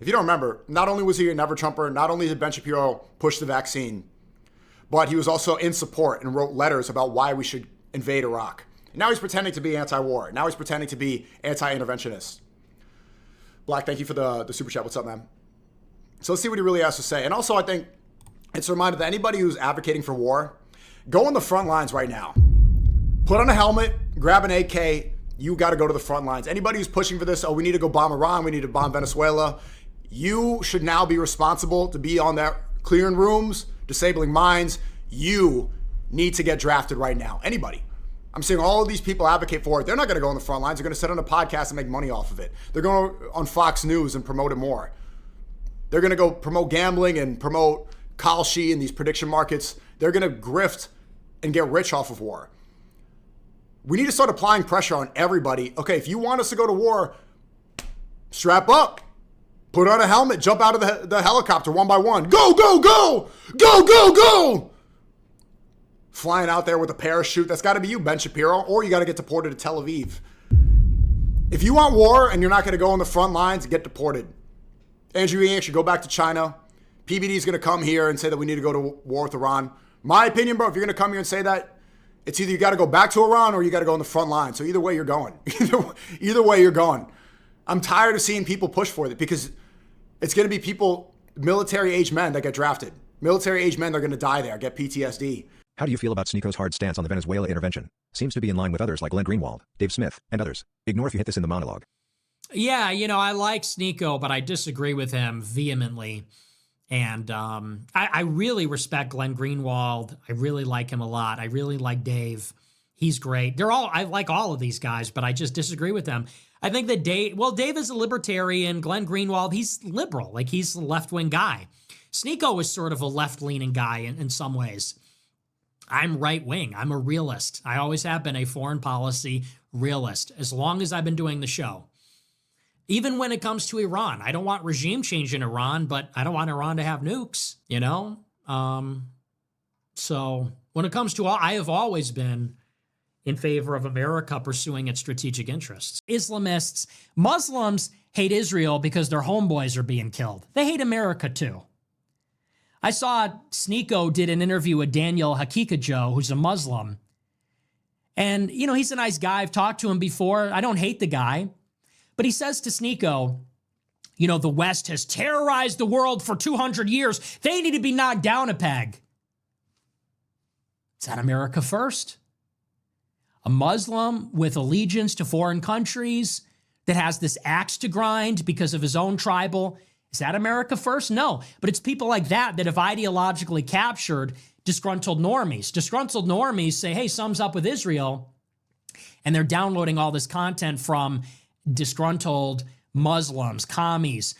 If you don't remember, not only was he a never Trumper, not only did Ben Shapiro push the vaccine, but he was also in support and wrote letters about why we should invade Iraq. And now he's pretending to be anti-war. Now he's pretending to be anti-interventionist. Black, thank you for the super chat. What's up, man? So let's see what he really has to say. And also, I think it's a reminder that anybody who's advocating for war, go on the front lines right now. Put on a helmet, grab an AK. You got to go to the front lines. Anybody who's pushing for this, oh, we need to go bomb Iran, we need to bomb Venezuela. You should now be responsible to be on that clearing rooms, disabling mines. You need to get drafted right now. Anybody. I'm seeing all of these people advocate for it. They're not going to go on the front lines. They're going to sit on a podcast and make money off of it. They're going on Fox News and promote it more. They're going to go promote gambling and promote Kalshi and these prediction markets. They're going to grift and get rich off of war. We need to start applying pressure on everybody. Okay, if you want us to go to war, strap up. Put on a helmet, jump out of the helicopter one by one. Go, go, go! Go, go, go! Flying out there with a parachute. That's got to be you, Ben Shapiro, or you got to get deported to Tel Aviv. If you want war and you're not going to go on the front lines, get deported. Andrew Yang should go back to China. PBD is going to come here and say that we need to go to war with Iran. My opinion, bro, if you're going to come here and say that, it's either you got to go back to Iran or you got to go on the front line. So either way, you're going. Either way, you're going. I'm tired of seeing people push for it because it's going to be people, military-age men that get drafted. Military-age men that are going to die there, get PTSD. How do you feel about SNEAKO's hard stance on the Venezuela intervention? Seems to be in line with others like Glenn Greenwald, Dave Smith, and others. Ignore if you hit this in the monologue. Yeah, I like SNEAKO, but I disagree with him vehemently. And I really respect Glenn Greenwald. I really like him a lot. I really like Dave. He's great. I like all of these guys, but I just disagree with them. I think that Dave is a libertarian. Glenn Greenwald, he's liberal. Like, he's a left-wing guy. SNEAKO is sort of a left-leaning guy in some ways. I'm right-wing. I'm a realist. I always have been a foreign policy realist, as long as I've been doing the show. Even when it comes to Iran, I don't want regime change in Iran, but I don't want Iran to have nukes, So when it comes to I have always been in favor of America pursuing its strategic interests. Islamists, Muslims hate Israel because their homeboys are being killed. They hate America too. I saw SNEAKO did an interview with Daniel Hakikajo, who's a Muslim. And, he's a nice guy. I've talked to him before. I don't hate the guy. But he says to SNEAKO, the West has terrorized the world for 200 years. They need to be knocked down a peg. Is that America first? A Muslim with allegiance to foreign countries that has this axe to grind because of his own tribal. Is that America first? No. But it's people like that have ideologically captured disgruntled normies. Disgruntled normies say, hey, sums up with Israel. And they're downloading all this content from disgruntled Muslims, commies,